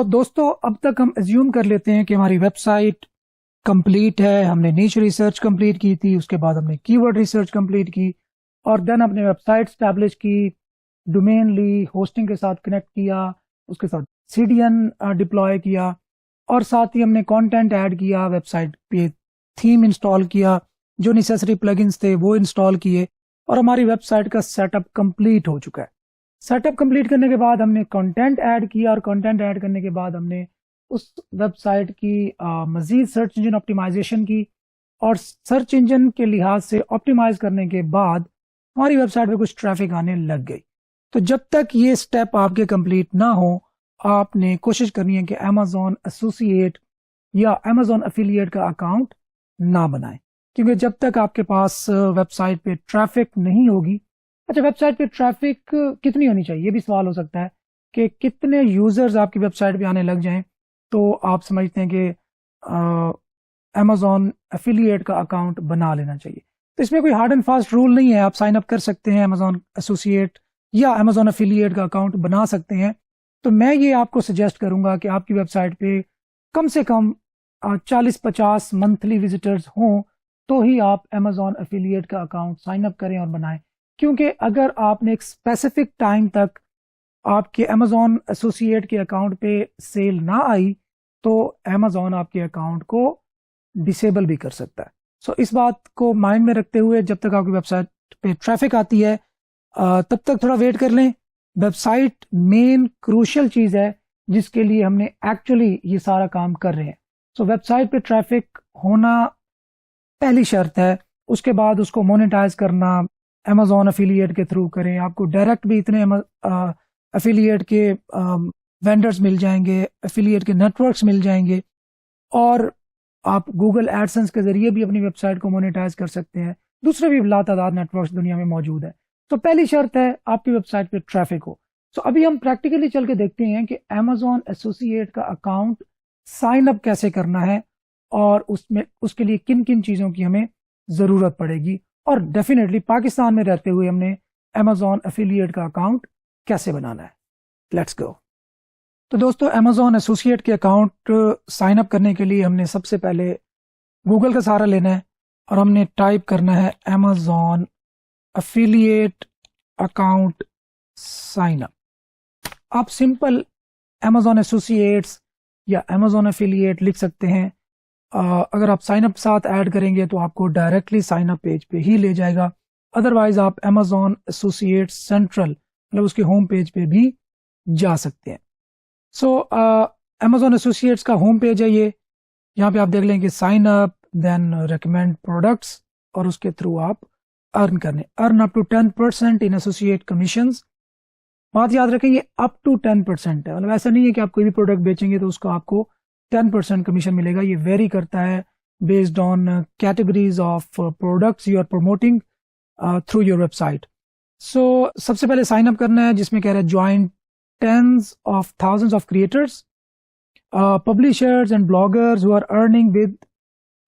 दोस्तों, अब तक हम एज्यूम कर लेते हैं कि हमारी वेबसाइट कंप्लीट है। हमने नीच रिसर्च कंप्लीट की थी, उसके बाद हमने कीवर्ड रिसर्च कंप्लीट की और देन अपने वेबसाइट स्टैब्लिश की, डोमेन ली, होस्टिंग के साथ कनेक्ट किया, उसके साथ सीडीएन डिप्लॉय किया और साथ ही हमने कंटेंट ऐड किया, वेबसाइट पे थीम इंस्टॉल किया, जो नेसेसरी प्लगइन्स थे वो इंस्टॉल किए और हमारी वेबसाइट का सेटअप कंप्लीट हो चुका है। सेटअप कंप्लीट करने के बाद हमने कंटेंट ऐड किया और कंटेंट ऐड करने के बाद हमने उस वेबसाइट की मजीद सर्च इंजन ऑप्टिमाइजेशन की और सर्च इंजन के लिहाज से ऑप्टिमाइज करने के बाद हमारी वेबसाइट पे कुछ ट्रैफिक आने लग गई। तो जब तक ये स्टेप आपके कंप्लीट ना हो, आपने कोशिश करनी है कि अमेजॉन एसोसिएट या अमेजॉन एफिलिएट का अकाउंट ना बनाएं, क्योंकि जब तक आपके पास वेबसाइट पे ट्रैफिक नहीं होगी। अच्छा, वेबसाइट पे ट्रैफिक कितनी होनी चाहिए, ये भी सवाल हो सकता है कि कितने यूजर्स आपकी वेबसाइट पे आने लग जाएं तो आप समझते हैं कि अमेजॉन एफिलिएट का अकाउंट बना लेना चाहिए। तो इसमें कोई हार्ड एंड फास्ट रूल नहीं है, आप साइन अप कर सकते हैं, अमेजॉन एसोसिएट या अमेजॉन एफिलिएट का अकाउंट बना सकते हैं। तो मैं ये आपको सजेस्ट करूंगा कि आपकी वेबसाइट पे कम से कम 40-50 मंथली विजिटर्स हों तो ही आप अमेजॉन एफिलिएट का अकाउंट साइन अप करें और बनाएं, क्योंकि अगर आपने एक स्पेसिफिक टाइम तक आपके अमेजॉन एसोसिएट के अकाउंट पे सेल ना आई तो अमेजॉन आपके अकाउंट को डिसेबल भी कर सकता है। सो इस बात को माइंड में रखते हुए जब तक आपकी वेबसाइट पे ट्रैफिक आती है तब तक थोड़ा वेट कर लें। वेबसाइट मेन क्रूशियल चीज़ है जिसके लिए हमने एक्चुअली ये सारा काम कर रहे हैं। सो वेबसाइट पे ट्रैफिक होना पहली शर्त है, उसके बाद उसको मोनेटाइज करना अमेजॉन एफिलिएट के थ्रू करें। आपको डायरेक्ट भी इतने एफिलिएट के वेंडर्स मिल जाएंगे, एफिलिएट के नेटवर्क्स मिल जाएंगे और आप गूगल एडसेंस के जरिए भी अपनी वेबसाइट को मोनेटाइज कर सकते हैं। दूसरे भी लातादाद नेटवर्क्स दुनिया में मौजूद है। तो पहली शर्त है आपकी वेबसाइट पे ट्रैफिक हो। तो अभी हम प्रैक्टिकली चल के देखते हैं कि अमेजॉन एसोसिएट का अकाउंट साइन अप कैसे करना है और उसमें उसके लिए किन किन चीज़ों की हमें ज़रूरत पड़ेगी और डेफिनेटली पाकिस्तान में रहते हुए हमने अमेजॉन एफिलिएट का अकाउंट कैसे बनाना है। Let's go. तो दोस्तों, अमेजॉन एसोसिएट के अकाउंट साइन अप करने के लिए हमने सबसे पहले गूगल का सहारा लेना है और हमने टाइप करना है Amazon affiliate account sign up. आप सिंपल अमेजॉन एसोसिएट्स या अमेजॉन एफिलिएट लिख सकते हैं। अगर आप साइन अप साथ ऐड करेंगे तो आपको डायरेक्टली साइन अप पेज पे ही ले जाएगा। अदरवाइज आप अमेजॉन एसोसिएट सेंट्रल मतलब उसके होम पेज पे भी जा सकते हैं। सो अमेजॉन एसोसिएट्स का होम पेज है ये। यहाँ पे आप देख लें कि sign up, then recommend products और उसके थ्रू आप earn up to 10% in associate commissions. बात याद रखें, ये अप टू 10% है, मतलब ऐसा नहीं है कि आप कोई भी प्रोडक्ट बेचेंगे तो उसको आपको 10% कमीशन मिलेगा। ये वेरी करता है based on categories of products you are promoting through your website. So सबसे पहले साइन अप करना है, जिसमें कह रहा है join tens of thousands of creators, publishers and bloggers who are earning with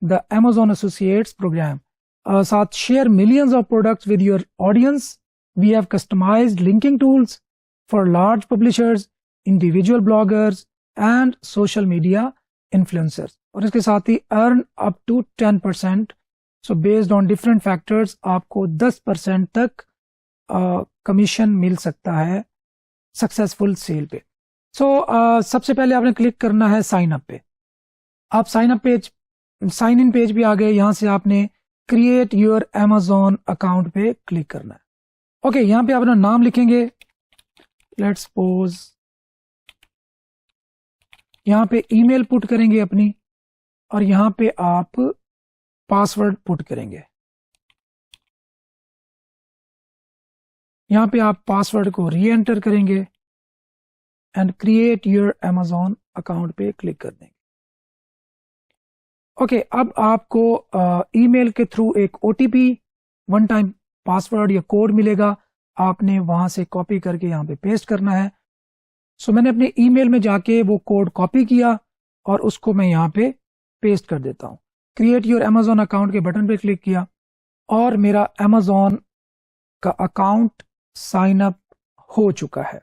the Amazon associates program. साथ share millions of products with your audience. We have customised linking tools for large publishers, individual bloggers and social media influencers. और इसके साथ ही earn up to 10%। So based on different factors आपको 10% तक commission मिल सकता है successful cell पे। सो सबसे पहले आपने क्लिक करना है साइन अप पे। आप sign up page, sign in page भी आ गए। यहाँ से आपने क्रिएट योर अमेजॉन अकाउंट पे क्लिक करना है। ओके, यहाँ पे आप अपना नाम लिखेंगे, लेट्स सपोज यहाँ पे ईमेल पुट करेंगे अपनी और यहाँ पे आप पासवर्ड पुट करेंगे। यहाँ पे आप पासवर्ड को री एंटर करेंगे and create your Amazon account पे क्लिक कर देंगे। ओके, अब आपको ईमेल के थ्रू एक ओटीपी, वन टाइम पासवर्ड या कोड मिलेगा। आपने वहां से कॉपी करके यहाँ पे पेस्ट करना है। सो मैंने अपने ईमेल में जाके वो कोड कॉपी किया और उसको मैं यहाँ पे पेस्ट कर देता हूँ। क्रिएट योर अमेजॉन अकाउंट के बटन पे क्लिक किया और मेरा अमेजॉन का अकाउंट साइन अप हो चुका है।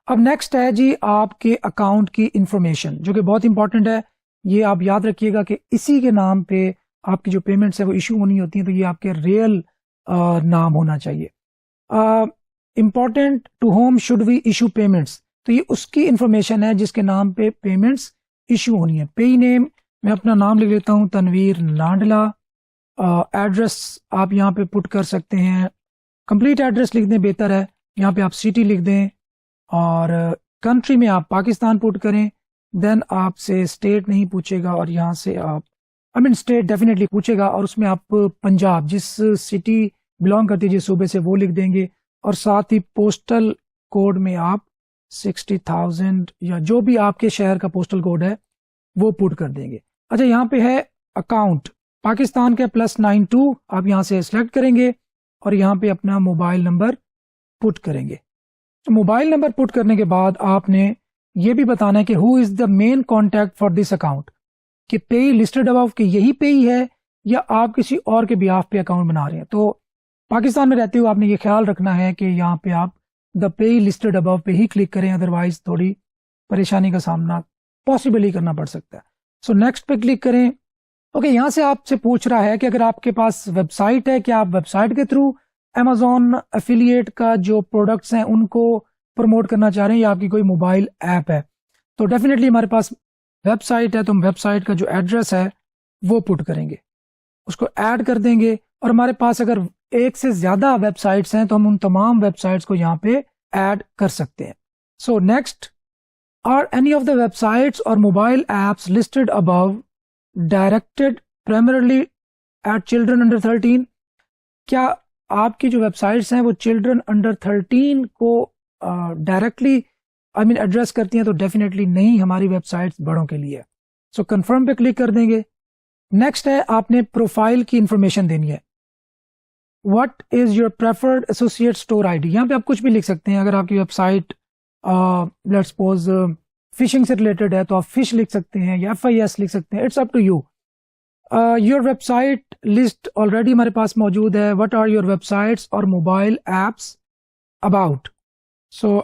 अब नेक्स्ट है जी आपके अकाउंट की इंफॉर्मेशन, जो कि बहुत इंपॉर्टेंट है। ये आप याद रखिएगा कि इसी के नाम पे आपकी जो पेमेंट्स है वो इशू होनी होती है, तो ये आपके रियल नाम होना चाहिए। Important, to whom should we issue payments, तो ये उसकी इंफॉर्मेशन है जिसके नाम पे पेमेंट्स इशू होनी है। पेई नेम, मैं अपना नाम लिख लेता हूँ तनवीर नांडला। एड्रेस आप यहाँ पे पुट कर सकते हैं, कंप्लीट एड्रेस लिख दें बेहतर है, यहाँ पे आप सिटी लिख दें, और कंट्री में आप पाकिस्तान पुट करें। देन आपसे स्टेट नहीं पूछेगा, और यहाँ से आप स्टेट डेफिनेटली पूछेगा, और उसमें आप पंजाब, जिस सिटी बिलोंग करती है जिस सूबे से, वो लिख देंगे। और साथ ही पोस्टल कोड में आप 60,000 या जो भी आपके शहर का पोस्टल कोड है वो पुट कर देंगे। अच्छा, यहाँ पे है अकाउंट पाकिस्तान के +92, आप यहाँ से सिलेक्ट करेंगे और यहाँ पे अपना मोबाइल नंबर पुट करेंगे। मोबाइल नंबर पुट करने के बाद आपने ये भी बताना है कि who is the main contact for this account, कि पेई लिस्टेड अबव के यही पेई है या आप किसी और के बिहाफ पे अकाउंट बना रहे हैं। तो पाकिस्तान में रहते हुए आपने ये ख्याल रखना है कि यहाँ पे आप द पेई लिस्टेड अबव पे ही क्लिक करें, अदरवाइज थोड़ी परेशानी का सामना पॉसिबली करना पड़ सकता है। सो नेक्स्ट पे क्लिक करें। ओके, यहाँ से आपसे पूछ रहा है कि अगर आपके पास वेबसाइट है, क्या आप वेबसाइट के थ्रू अमेजॉन एफिलिएट का जो प्रोडक्ट्स हैं उनको प्रमोट करना चाह रहे हैं, या आपकी कोई मोबाइल ऐप है। तो डेफिनेटली हमारे पास वेबसाइट है, तो हम वेबसाइट का जो एड्रेस है वो पुट करेंगे, उसको ऐड कर देंगे। और हमारे पास अगर एक से ज्यादा वेबसाइट्स हैं तो हम उन तमाम वेबसाइट्स को यहाँ पे ऐड कर सकते हैं। So next, are any of the websites और mobile apps listed above directed primarily at children under 13? क्या आपकी जो वेबसाइट्स हैं वो चिल्ड्रन अंडर 13 को डायरेक्टली एड्रेस करती हैं? तो डेफिनेटली नहीं, हमारी वेबसाइट्स बड़ों के लिए। सो कंफर्म पे क्लिक कर देंगे। नेक्स्ट है आपने प्रोफाइल की इंफॉर्मेशन देनी है। What is your preferred associate store ID, यहाँ पे आप कुछ भी लिख सकते हैं। अगर आपकी वेबसाइट लेट्स सपोज फिशिंग से रिलेटेड है तो आप फिश लिख सकते हैं या FIS लिख सकते हैं, it's up to you. Your website list already हमारे पास मौजूद है। व्हाट आर योर वेबसाइट्स और mobile apps about? So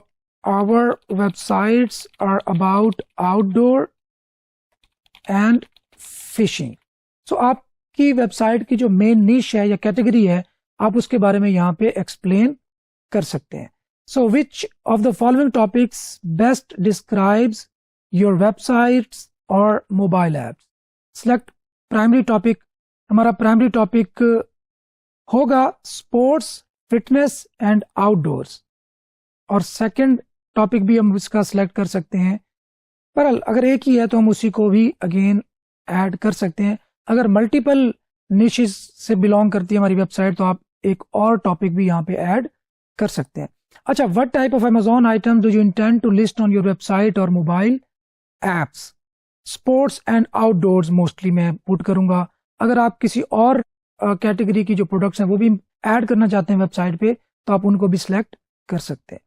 our websites are about outdoor and fishing. So आपकी वेबसाइट की जो मेन निश है या कैटेगरी है, आप उसके बारे में यहाँ पे एक्सप्लेन कर सकते हैं। So which of the following topics best describes your websites और mobile apps? Select primary topic. हमारा प्राइमरी टॉपिक होगा स्पोर्ट्स, फिटनेस एंड आउटडोर्स, और सेकंड टॉपिक भी हम इसका सिलेक्ट कर सकते हैं। पर अगर एक ही है तो हम उसी को भी अगेन ऐड कर सकते हैं। अगर मल्टीपल निशेस से बिलोंग करती है हमारी वेबसाइट तो आप एक और टॉपिक भी यहाँ पे ऐड कर सकते हैं। अच्छा, what type of Amazon item do you intend to list on your website और mobile apps? Sports and outdoors mostly मैं पुट करूंगा। अगर आप किसी और कैटेगरी की जो प्रोडक्ट्स हैं वो भी ऐड करना चाहते हैं वेबसाइट पे तो आप उनको भी सिलेक्ट कर सकते हैं।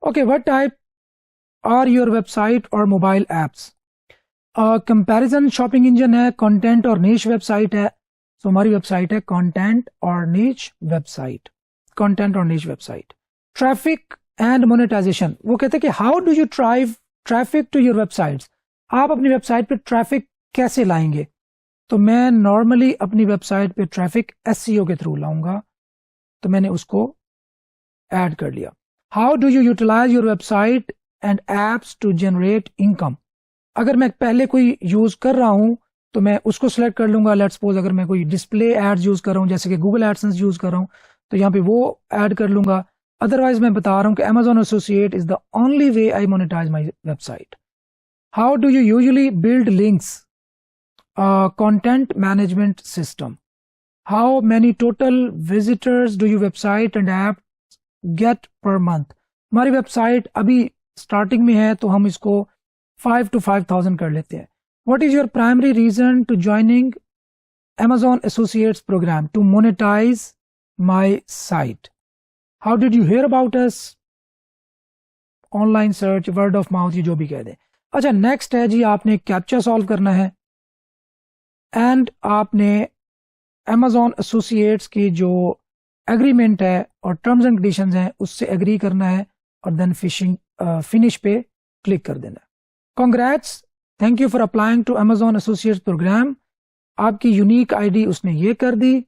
Okay, what type are your website और mobile apps? Comparison shopping engine है, कंटेंट और नीश वेबसाइट है। तो हमारी वेबसाइट है कंटेंट और नीश वेबसाइट, कंटेंट और niche website. Traffic and monetisation, वो कहते हैं कि how do you drive traffic to your websites? आप अपनी वेबसाइट पे ट्रैफिक कैसे लाएंगे? तो मैं नॉर्मली अपनी वेबसाइट पे ट्रैफिक SEO के थ्रू लाऊंगा, तो मैंने उसको ऐड कर लिया। How do you utilise your website and apps to generate income? अगर मैं पहले कोई यूज कर रहा हूं तो मैं उसको सिलेक्ट कर लूंगा। लेट्स सपोज अगर मैं कोई डिस्प्ले एड्स यूज कर रहा हूं, जैसे कि गूगल एडसेंस यूज कर रहा हूं, तो यहाँ पे वो ऐड कर लूंगा। अदरवाइज मैं बता रहा हूं कि Amazon associate is the only way I monetise my website. How do you usually build links? Content management system. How many total visitors do you website and app get per month? हमारी website अभी starting में है तो हम इसको 5 to 5,000 कर लेते हैं। What is your primary reason to joining Amazon Associates program? To monetize my site. How did you hear about us? Online search, word of mouth, ये जो भी कह दें। अच्छा, नेक्स्ट है जी, आपने कैप्चा सॉल्व करना है एंड आपने Amazon Associates की जो एग्रीमेंट है और टर्म्स एंड कंडीशंस हैं उससे एग्री करना है, और देन फिशिंग फिनिश पे क्लिक कर देना है। Congrats, thank you for applying to Amazon associates program. आपकी यूनिक आईडी उसने ये कर दी।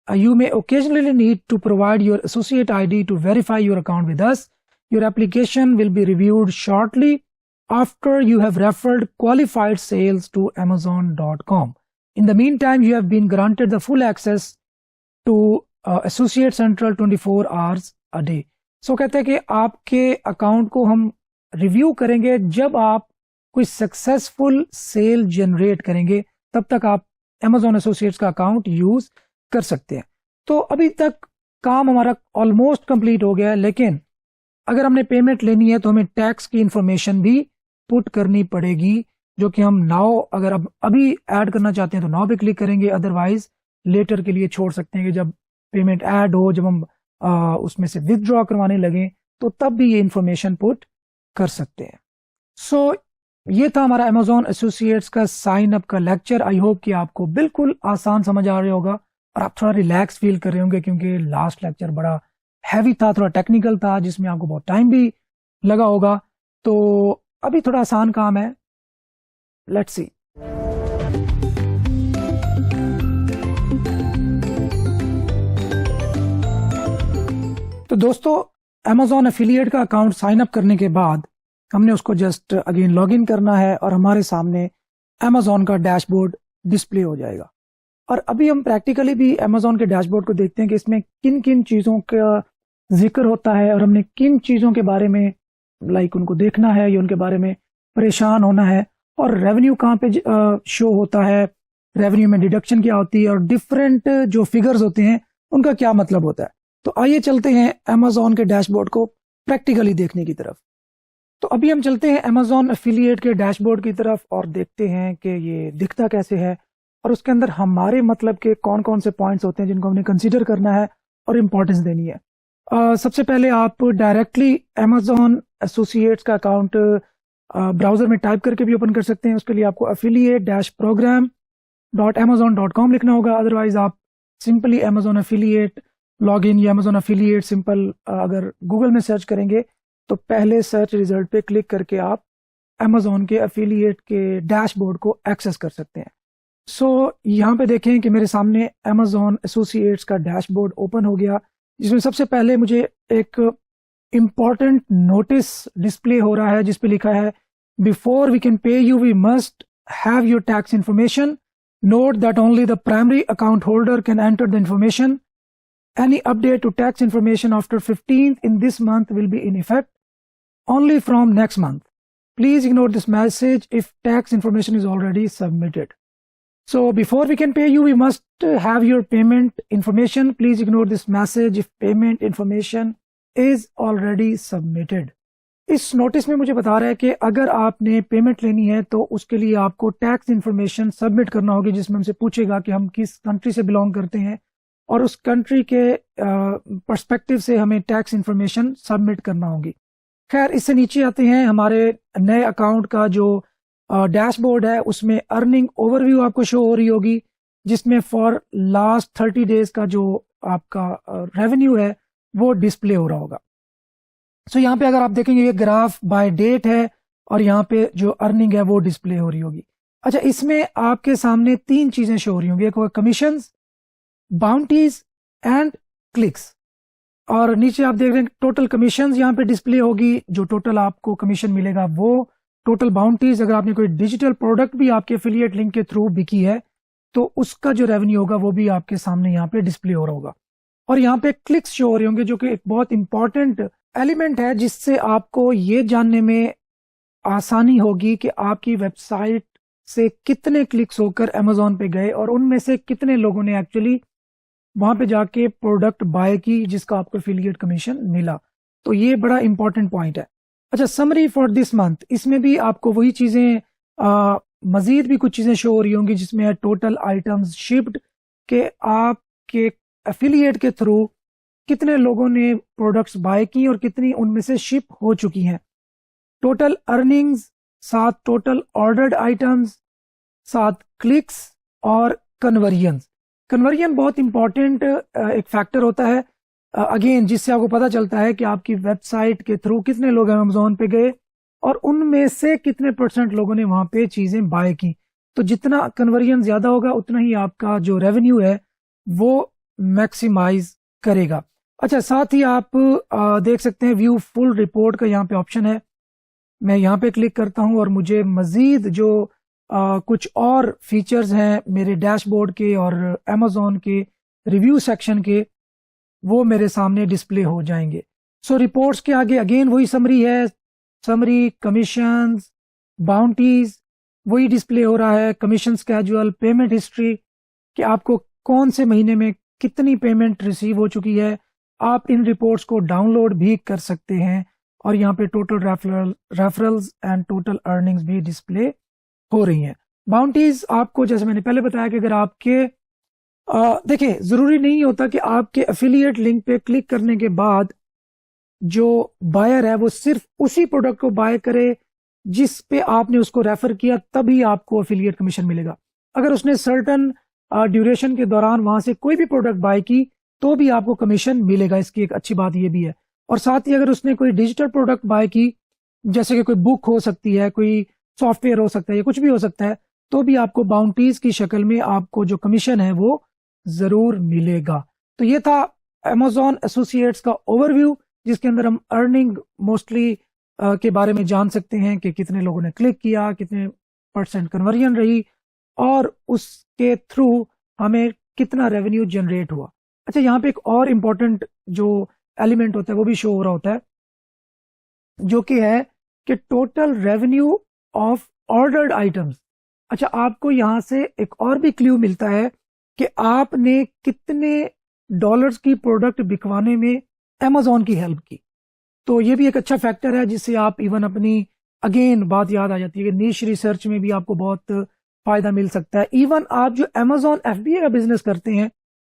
You may occasionally need to provide your associate ID to verify your account with us. Your application will be reviewed shortly after you have referred qualified sales to amazon.com. In the meantime, you have been granted the full access to Associate Central 24 hours a day. So कहते हैं कि आपके account को हम review करेंगे जब आप कोई सक्सेसफुल सेल जनरेट करेंगे, तब तक आप Amazon Associates का अकाउंट यूज कर सकते हैं। तो अभी तक काम हमारा ऑलमोस्ट कंप्लीट हो गया है, लेकिन अगर हमने पेमेंट लेनी है तो हमें टैक्स की इंफॉर्मेशन भी पुट करनी पड़ेगी, जो कि हम नाउ अगर अब अभी ऐड करना चाहते हैं तो नाउ पे क्लिक करेंगे, अदरवाइज लेटर के लिए छोड़ सकते हैं कि जब पेमेंट ऐड हो, जब हम उसमें से विथड्रॉ करवाने लगे तो तब भी ये इंफॉर्मेशन पुट कर सकते हैं। सो ये था हमारा Amazon Associates का साइन अप का लेक्चर। आई होप कि आपको बिल्कुल आसान समझ आ रहा होगा और आप थोड़ा रिलैक्स फील कर रहे होंगे, क्योंकि लास्ट लेक्चर बड़ा हैवी था, थोड़ा टेक्निकल था, जिसमें आपको बहुत टाइम भी लगा होगा। तो अभी थोड़ा आसान काम है, लेट्स सी। तो दोस्तों, Amazon एफिलिएट का अकाउंट साइन अप करने के बाद हमने उसको जस्ट अगेन लॉगिन करना है और हमारे सामने Amazon का डैशबोर्ड डिस्प्ले हो जाएगा। और अभी हम प्रैक्टिकली भी Amazon के डैशबोर्ड को देखते हैं कि इसमें किन किन चीज़ों का जिक्र होता है और हमने किन चीज़ों के बारे में उनको देखना है या उनके बारे में परेशान होना है, और रेवेन्यू कहाँ पे शो होता है, रेवेन्यू में डिडक्शन क्या होती है, और डिफरेंट जो फिगर्स होते हैं उनका क्या मतलब होता है। तो आइए चलते हैं Amazon के डैशबोर्ड को प्रैक्टिकली देखने की तरफ। तो अभी हम चलते हैं Amazon एफिलिएट के डैशबोर्ड की तरफ और देखते हैं कि ये दिखता कैसे है और उसके अंदर हमारे मतलब के कौन कौन से पॉइंट्स होते हैं जिनको हमने कंसीडर करना है और इम्पोर्टेंस देनी है। सबसे पहले आप डायरेक्टली Amazon एसोसिएट्स का अकाउंट ब्राउजर में टाइप करके भी ओपन कर सकते हैं। उसके लिए आपको affiliate-program.amazon.com लिखना होगा, अदरवाइज आप सिंपली Amazon एफिलिएट लॉगिन या Amazon एफिलिएट सिंपल अगर गूगल में सर्च करेंगे तो पहले सर्च रिजल्ट पे क्लिक करके आप Amazon के एफिलिएट के डैशबोर्ड को एक्सेस कर सकते हैं। सो यहाँ पे देखें कि मेरे सामने Amazon एसोसिएट्स का डैशबोर्ड ओपन हो गया, जिसमें सबसे पहले मुझे एक इम्पॉर्टेंट नोटिस डिस्प्ले हो रहा है जिस पे लिखा है before we can pay you we must have your tax information, note that only the primary account holder can enter the information, any update to tax information after 15th in this month will be in effect only from next month. Please ignore this message if tax information is already submitted. So before we can pay you, we must have your payment information. Please ignore this message if payment information is already submitted. इस notice में मुझे बता रहा है कि अगर आपने payment लेनी है तो उसके लिए आपको टैक्स इन्फॉर्मेशन सबमिट करना होगी, जिसमें हमसे पूछेगा कि हम किस कंट्री से बिलोंग करते हैं और उस कंट्री के पर्सपेक्टिव से हमें टैक्स इन्फॉर्मेशन सबमिट करना होगी। खैर, इससे नीचे आते हैं, हमारे नए अकाउंट का जो डैशबोर्ड है उसमें अर्निंग ओवरव्यू आपको शो हो रही होगी, जिसमें फॉर लास्ट 30 डेज का जो आपका रेवेन्यू है वो डिस्प्ले हो रहा होगा। सो यहाँ पे अगर आप देखेंगे ये ग्राफ बाय डेट है और यहाँ पे जो अर्निंग है वो डिस्प्ले हो रही होगी। अच्छा, इसमें आपके सामने 3 चीजें शो हो रही होंगी, एक होगा कमीशंस, बाउंटीज एंड क्लिक्स, और नीचे आप देख रहे हैं टोटल कमीशंस यहाँ पे डिस्प्ले होगी, जो टोटल आपको कमीशन मिलेगा वो, टोटल बाउंटीज, अगर आपने कोई डिजिटल प्रोडक्ट भी आपके एफिलिएट लिंक के थ्रू बिकी है तो उसका जो रेवेन्यू होगा वो भी आपके सामने यहाँ पे डिस्प्ले हो रहा होगा, और यहाँ पे क्लिक्स शो हो रहे होंगे, जो कि एक बहुत इंपॉर्टेंट एलिमेंट है जिससे आपको ये जानने में आसानी होगी कि आपकी वेबसाइट से कितने क्लिक्स होकर Amazon पे गए और उनमें से कितने लोगों ने एक्चुअली वहां पे जाके प्रोडक्ट बाय की जिसका आपको एफिलिएट कमीशन मिला। तो ये बड़ा इंपॉर्टेंट पॉइंट है। अच्छा, समरी फॉर दिस मंथ, इसमें भी आपको वही चीजें मजीद भी कुछ चीजें शो हो रही होंगी, जिसमें है टोटल आइटम्स शिप्ड, के आपके एफिलिएट के थ्रू कितने लोगों ने प्रोडक्ट्स बाय की और कितनी उनमें से शिप हो चुकी हैं, टोटल अर्निंग्स, साथ टोटल ऑर्डर्ड आइटम्स, साथ क्लिक्स और कन्वर्जन बहुत इंपॉर्टेंट एक फैक्टर होता है। अगेन जिससे आपको पता चलता है कि आपकी वेबसाइट के थ्रू कितने लोग अमेजोन पे गए और उनमें से कितने % लोगों ने वहां पे चीजें बाय की। तो जितना कन्वर्जन ज्यादा होगा उतना ही आपका जो रेवेन्यू है वो मैक्सिमाइज करेगा। अच्छा, साथ ही आप देख सकते हैं व्यू फुल रिपोर्ट का यहाँ पे ऑप्शन है। मैं यहाँ पे क्लिक करता हूँ और मुझे मजीद जो कुछ और फीचर्स हैं मेरे डैशबोर्ड के और अमेजोन के रिव्यू सेक्शन के, वो मेरे सामने डिस्प्ले हो जाएंगे। सो रिपोर्ट्स के आगे अगेन वही समरी है, समरी, कमीशंस, बाउंटीज, वही डिस्प्ले हो रहा है। कमीशन स्केड्यूल, पेमेंट हिस्ट्री कि आपको कौन से महीने में कितनी पेमेंट रिसीव हो चुकी है। आप इन रिपोर्ट्स को डाउनलोड भी कर सकते हैं और यहाँ पे total referrals and total earnings भी डिस्प्ले हो रही हैं। बाउंटीज आपको, जैसे मैंने पहले बताया कि अगर आपके देखिए जरूरी नहीं होता कि आपके एफिलिएट लिंक पे क्लिक करने के बाद जो बायर है वो सिर्फ उसी प्रोडक्ट को बाय करे जिस पे आपने उसको रेफर किया, तभी आपको एफिलिएट कमीशन मिलेगा। अगर उसने सर्टन ड्यूरेशन के दौरान वहां से कोई भी प्रोडक्ट बाय की तो भी आपको कमीशन मिलेगा। इसकी एक अच्छी बात यह भी है। और साथ ही अगर उसने कोई डिजिटल प्रोडक्ट बाय की, जैसे कि कोई बुक हो सकती है, कोई सॉफ्टवेयर हो सकता है, या कुछ भी हो सकता है, तो भी आपको बाउंटीज की शक्ल में आपको जो कमीशन है वो जरूर मिलेगा। तो ये था अमेजॉन एसोसिएट्स का ओवरव्यू, जिसके अंदर हम अर्निंग मोस्टली के बारे में जान सकते हैं कि कितने लोगों ने क्लिक किया, कितने % कन्वर्जन रही और उसके थ्रू हमें कितना रेवेन्यू जनरेट हुआ। अच्छा, यहाँ पे एक और इम्पोर्टेंट जो एलिमेंट होता है वो भी शो हो रहा होता है, जो कि है कि total revenue of ordered items. अच्छा, आपको यहाँ से एक और भी क्लू मिलता है कि आपने कितने डॉलर्स की प्रोडक्ट बिकवाने में अमेजोन की हेल्प की। तो ये भी एक अच्छा फैक्टर है जिससे आप इवन अपनी, अगेन बात याद आ जाती है कि नीश रिसर्च में भी आपको बहुत फायदा मिल सकता है। इवन आप जो अमेजोन FBA का बिजनेस करते हैं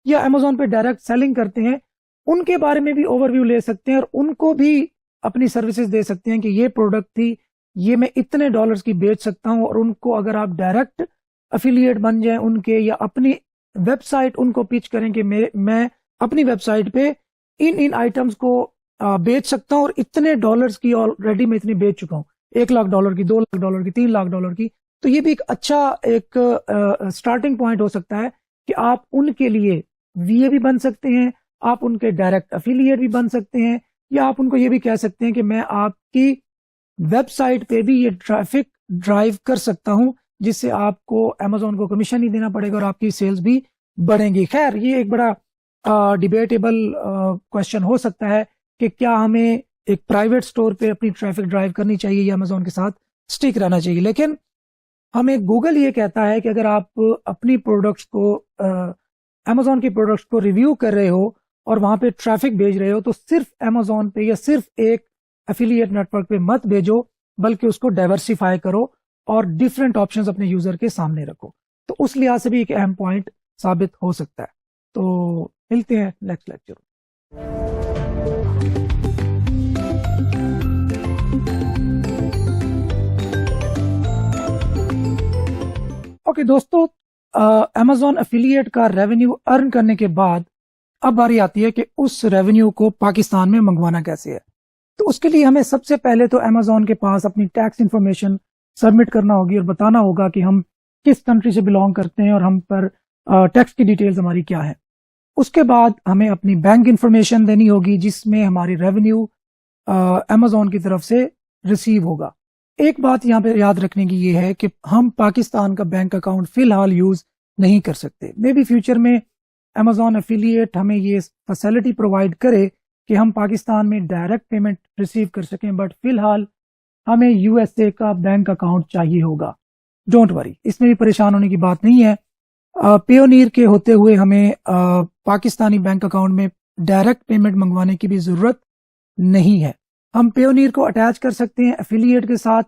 या अमेजोन पे डायरेक्ट सेलिंग करते हैं, उनके बारे में भी ओवरव्यू ले सकते हैं और उनको भी अपनी सर्विसेज दे सकते हैं कि ये प्रोडक्ट थी, ये मैं इतने डॉलर्स की बेच सकता हूं। और उनको अगर आप डायरेक्ट एफिलिएट बन जाएं उनके, या अपनी वेबसाइट उनको पिच करें कि मैं अपनी वेबसाइट पे इन आइटम्स को बेच सकता हूं और इतने डॉलर्स की ऑलरेडी मैं इतनी बेच चुका हूं, $1 लाख की, $2 लाख की, $3 लाख की। तो ये भी एक अच्छा एक स्टार्टिंग पॉइंट हो सकता है कि आप उनके लिए VA भी बन सकते हैं, आप उनके डायरेक्ट एफिलिएट भी बन सकते हैं, या आप उनको ये भी कह सकते हैं कि मैं आपकी वेबसाइट पे भी ये ट्रैफिक ड्राइव कर सकता हूं, जिससे आपको अमेजोन को कमीशन नहीं देना पड़ेगा और आपकी सेल्स भी बढ़ेंगी। खैर, ये एक बड़ा डिबेटेबल क्वेश्चन हो सकता है कि क्या हमें एक प्राइवेट स्टोर पे अपनी ट्रैफिक ड्राइव करनी चाहिए या अमेजोन के साथ स्टिक रहना चाहिए। लेकिन हमें गूगल ये कहता है कि अगर आप अपनी प्रोडक्ट्स को, अमेजोन की प्रोडक्ट्स को रिव्यू कर रहे हो और वहां पे ट्रैफिक भेज रहे हो, तो सिर्फ अमेजोन पे या सिर्फ एक एफिलिएट नेटवर्क पे मत भेजो, बल्कि उसको डाइवर्सिफाई करो और डिफरेंट ऑप्शंस अपने यूजर के सामने रखो। तो उस लिहाज से भी एक अहम पॉइंट साबित हो सकता है। तो मिलते हैं नेक्स्ट लेक्चर। ओके दोस्तों, अमेजोन एफिलिएट का रेवेन्यू अर्न करने के बाद अब बारी आती है कि उस रेवेन्यू को पाकिस्तान में मंगवाना कैसे है। तो उसके लिए हमें सबसे पहले तो अमेजोन के पास अपनी टैक्स इंफॉर्मेशन सबमिट करना होगी और बताना होगा कि हम किस कंट्री से बिलोंग करते हैं और हम पर टैक्स की डिटेल्स हमारी क्या है। उसके बाद हमें अपनी बैंक इंफॉर्मेशन देनी होगी जिसमें हमारी रेवेन्यू अमेजोन की तरफ से रिसीव होगा। एक बात यहाँ पे याद रखने की ये है कि हम पाकिस्तान का बैंक अकाउंट फिलहाल यूज नहीं कर सकते। मे बी फ्यूचर में अमेजोन एफिलिएट हमें ये फैसिलिटी प्रोवाइड करे कि हम पाकिस्तान में डायरेक्ट पेमेंट रिसीव कर सकें, बट फिलहाल हमें USA का बैंक अकाउंट चाहिए होगा। डोंट वरी, इसमें भी परेशान होने की बात नहीं है। पेयोनीर के होते हुए हमें पाकिस्तानी बैंक अकाउंट में डायरेक्ट पेमेंट मंगवाने की भी जरूरत नहीं है। हम पेयोनीर को अटैच कर सकते हैं एफिलिएट के साथ।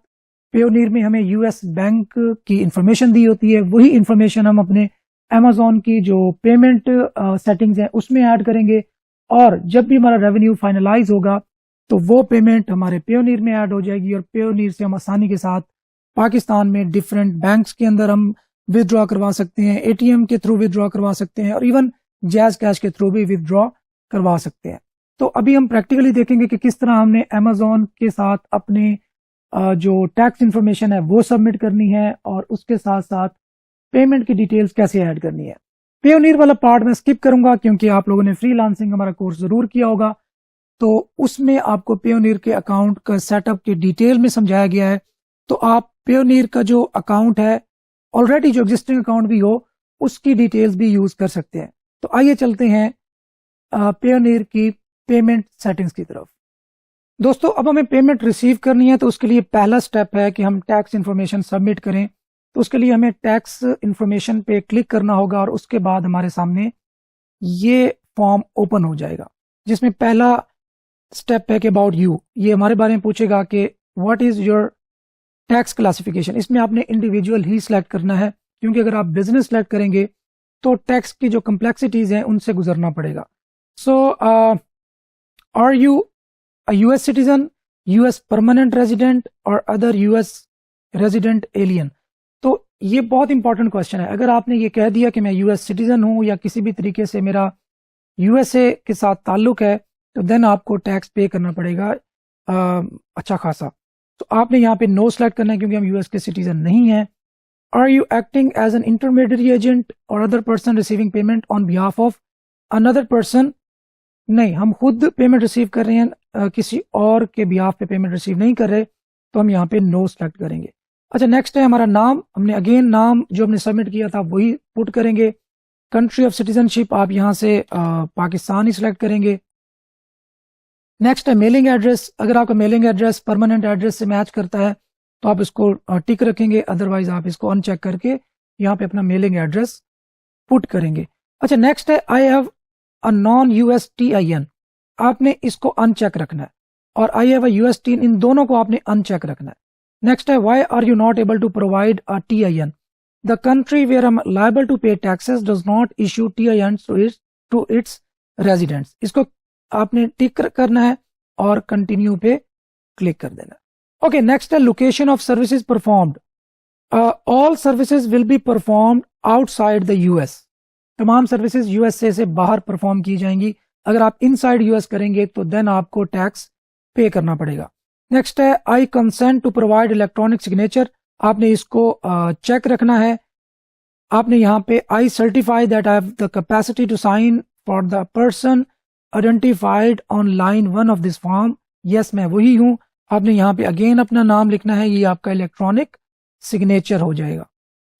पेयोनीर में हमें US बैंक की इंफॉर्मेशन दी होती है, वही इंफॉर्मेशन हम अपने अमेजोन की जो पेमेंट सेटिंग्स हैं उसमें ऐड करेंगे, और जब भी हमारा रेवेन्यू फाइनलाइज होगा तो वो पेमेंट हमारे पेयोनीर में ऐड हो जाएगी और पेयोनीर से हम आसानी के साथ पाकिस्तान में डिफरेंट बैंक्स के अंदर हम विदड्रॉ करवा सकते हैं, ATM के थ्रू विदड्रॉ करवा सकते हैं और इवन जैज कैश के थ्रू भी विदड्रॉ करवा सकते हैं। तो अभी हम प्रैक्टिकली देखेंगे कि किस तरह हमने अमेजोन के साथ अपने जो टैक्स इन्फॉर्मेशन है वो सबमिट करनी है और उसके साथ साथ पेमेंट की डिटेल्स कैसे ऐड करनी है। पेयोनियर वाला पार्ट मैं स्किप करूंगा क्योंकि आप लोगों ने फ्रीलांसिंग हमारा कोर्स जरूर किया होगा, तो उसमें आपको पेयोनियर के अकाउंट का सेटअप की डिटेल में समझाया गया है। तो आप पेयोनियर का जो अकाउंट है ऑलरेडी जो एग्जिस्टिंग अकाउंट भी हो उसकी डिटेल्स भी यूज कर सकते हैं। तो आइए चलते हैं पेयोनियर की पेमेंट सेटिंग्स की तरफ। दोस्तों अब हमें पेमेंट रिसीव करनी है तो उसके लिए पहला स्टेप है कि हम टैक्स इन्फॉर्मेशन सबमिट करें। तो उसके लिए हमें टैक्स इन्फॉर्मेशन पे क्लिक करना होगा और उसके बाद हमारे सामने ये फॉर्म ओपन हो जाएगा जिसमें पहला स्टेप है कि अबाउट यू, ये हमारे बारे में पूछेगा कि what is your tax classification. इसमें आपने इंडिविजुअल ही सिलेक्ट करना है क्योंकि अगर आप बिजनेस सिलेक्ट करेंगे तो टैक्स की जो कम्प्लेक्सिटीज हैं उनसे गुजरना पड़ेगा। So are you a US citizen, US permanent resident और अदर यूएस रेजिडेंट एलियन। तो ये बहुत इंपॉर्टेंट क्वेश्चन है। अगर आपने ये कह दिया कि मैं यूएस सिटीजन हूं या किसी भी तरीके से मेरा यूएसए के साथ ताल्लुक है तो देन आपको टैक्स पे करना पड़ेगा अच्छा खासा। तो आपने यहाँ पे नो सेलेक्ट करना है क्योंकि हम यूएस के सिटीजन नहीं हैं। Are you acting as an intermediate agent और other person receiving payment on behalf of another person. नहीं, हम खुद पेमेंट रिसीव कर रहे हैं, किसी और के बिहाफ पे पेमेंट रिसीव नहीं कर रहे, तो हम यहाँ पे नो सेलेक्ट करेंगे। अच्छा, नेक्स्ट है हमारा नाम। हमने अगेन नाम जो हमने सबमिट किया था वही पुट करेंगे। कंट्री ऑफ सिटीजनशिप आप यहाँ से पाकिस्तान ही सिलेक्ट करेंगे। नेक्स्ट है मेलिंग एड्रेस। अगर आपका मेलिंग एड्रेस परमानेंट एड्रेस से मैच करता है तो आप इसको टिक रखेंगे, अदरवाइज आप इसको अनचेक करके यहाँ पे अपना मेलिंग एड्रेस पुट करेंगे। अच्छा, नेक्स्ट है I have a non US TIN। आपने इसको अनचेक रखना है और I have a US TIN, इन दोनों को आपने अनचेक रखना है। नेक्स्ट है why are you not able to provide a TIN। The country where I am liable to pay taxes does not issue TIN to its residents. इसको आपने टिक करना है और कंटिन्यू पे क्लिक कर देना। ओके, नेक्स्ट है location of services performed. All services will be performed outside the US. तमाम सर्विसेज यूएसए से बाहर परफॉर्म की जाएंगी। अगर आप इनसाइड यूएस करेंगे तो देन आपको टैक्स पे करना पड़ेगा। नेक्स्ट है I consent to provide electronic signature. आपने इसको चेक रखना है। आपने यहाँ पे I certify that I have the capacity to sign for the person identified on line 1 of this form. Yes, मैं वही हूँ। आपने यहाँ पे अगेन अपना नाम लिखना है, ये आपका इलेक्ट्रॉनिक सिग्नेचर हो जाएगा।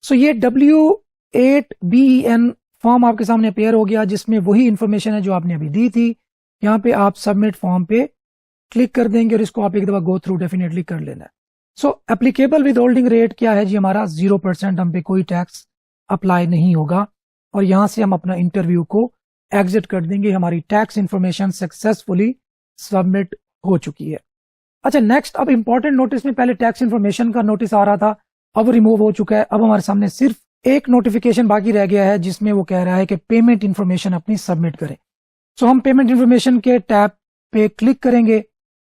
सो ये W8BEN फॉर्म आपके सामने अपेयर हो गया जिसमें वही इंफॉर्मेशन है जो आपने अभी दी थी। यहाँ पे आप सबमिट फॉर्म पे क्लिक कर देंगे और इसको आप एक दफा गो थ्रू डेफिनेटली कर लेना है। सो एप्लीकेबल विद होल्डिंग रेट क्या है जी, हमारा 0%, हम पे कोई टैक्स अप्लाई नहीं होगा और यहाँ से हम अपना इंटरव्यू को एग्जिट कर देंगे। हमारी टैक्स इंफॉर्मेशन सक्सेसफुली सबमिट हो चुकी है। अच्छा, नेक्स्ट अब इंपॉर्टेंट नोटिस में पहले टैक्स इंफॉर्मेशन का नोटिस आ रहा था, अब रिमूव हो चुका है। अब हमारे सामने सिर्फ एक नोटिफिकेशन बाकी रह गया है जिसमें वो कह रहा है कि पेमेंट इंफॉर्मेशन अपनी सबमिट करें। सो हम पेमेंट इंफॉर्मेशन के टैब पे क्लिक करेंगे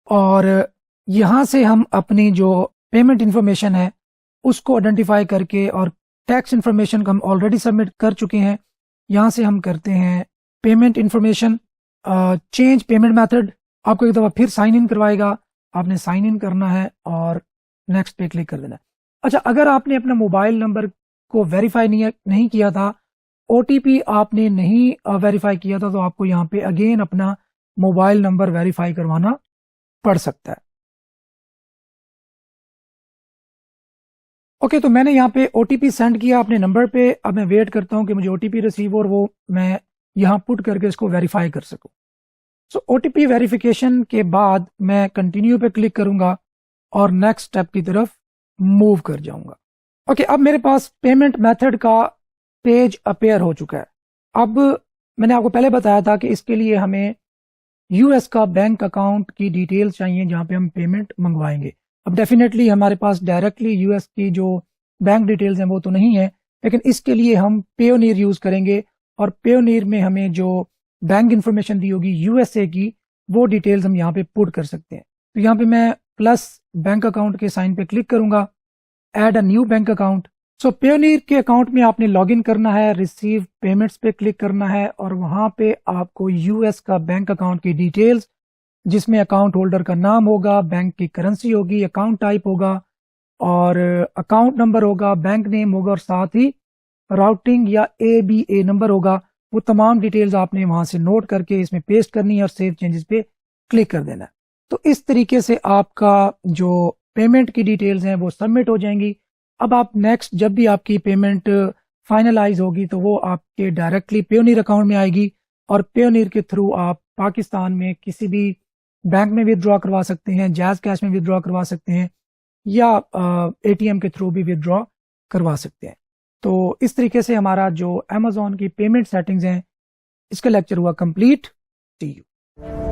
और यहां से हम अपनी जो पेमेंट इंफॉर्मेशन है उसको आइडेंटिफाई करके, और टैक्स इंफॉर्मेशन को हम ऑलरेडी सबमिट कर चुके हैं, यहां से हम करते हैं payment information change payment method. आपको एक दफा फिर साइन इन करवाएगा, आपने साइन इन करना है और नेक्स्ट पे क्लिक कर देना है। अच्छा, अगर आपने अपना मोबाइल नंबर को वेरीफाई नहीं किया था, OTP आपने नहीं वेरीफाई किया था, तो आपको यहाँ पे अगेन अपना मोबाइल नंबर वेरीफाई करवाना पड़ सकता है। ओके, तो मैंने यहाँ पे OTP सेंड किया अपने नंबर पे। अब मैं वेट करता हूँ कि मुझे OTP रिसीव हो और वो मैं यहाँ पुट करके इसको वेरीफाई कर सकूँ। सो OTP वेरिफिकेशन के बाद मैं कंटिन्यू पे क्लिक करूंगा और नेक्स्ट स्टेप की तरफ मूव कर जाऊंगा। ओके, अब मेरे पास पेमेंट मेथड का पेज अपेयर हो चुका है। अब मैंने आपको पहले बताया था कि इसके लिए हमें यूएस का बैंक अकाउंट की डिटेल्स चाहिए जहां पे हम पेमेंट मंगवाएंगे। अब डेफिनेटली हमारे पास डायरेक्टली यूएस की जो बैंक डिटेल्स हैं वो तो नहीं है, लेकिन इसके लिए हम पेयोनियर यूज करेंगे और पेयोनियर में हमें जो बैंक इंफॉर्मेशन दी होगी यूएसए की, वो डिटेल्स हम यहाँ पे पुट कर सकते हैं। तो यहाँ पे मैं प्लस बैंक अकाउंट के साइन पे क्लिक करूंगा, add a new bank account. So Payoneer के अकाउंट में आपने लॉगिन करना है, रिसीव पेमेंट्स पे क्लिक करना है और वहां पे आपको यूएस का बैंक अकाउंट की डिटेल्स, जिसमें अकाउंट होल्डर का नाम होगा, बैंक की करेंसी होगी, अकाउंट टाइप होगा और अकाउंट नंबर होगा, बैंक नेम होगा और साथ ही राउटिंग या ABA नंबर होगा। वो तमाम डिटेल्स आपने वहां से नोट करके इसमें पेस्ट करनी है और सेव चेंजेस पे क्लिक कर देना है। तो इस तरीके से आपका जो पेमेंट की डिटेल्स हैं वो सबमिट हो जाएंगी। अब आप नेक्स्ट जब भी आपकी पेमेंट फाइनलाइज होगी तो वो आपके डायरेक्टली पेयोनियर अकाउंट में आएगी और पेयोनियर के थ्रू आप पाकिस्तान में किसी भी बैंक में विदड्रॉ करवा सकते हैं, जैज़ कैश में विदड्रॉ करवा सकते हैं या ATM के थ्रू भी विदड्रॉ करवा सकते हैं। तो इस तरीके से हमारा जो अमेज़ॉन की पेमेंट सेटिंग्स हैं इसका लेक्चर हुआ कंप्लीट। C you.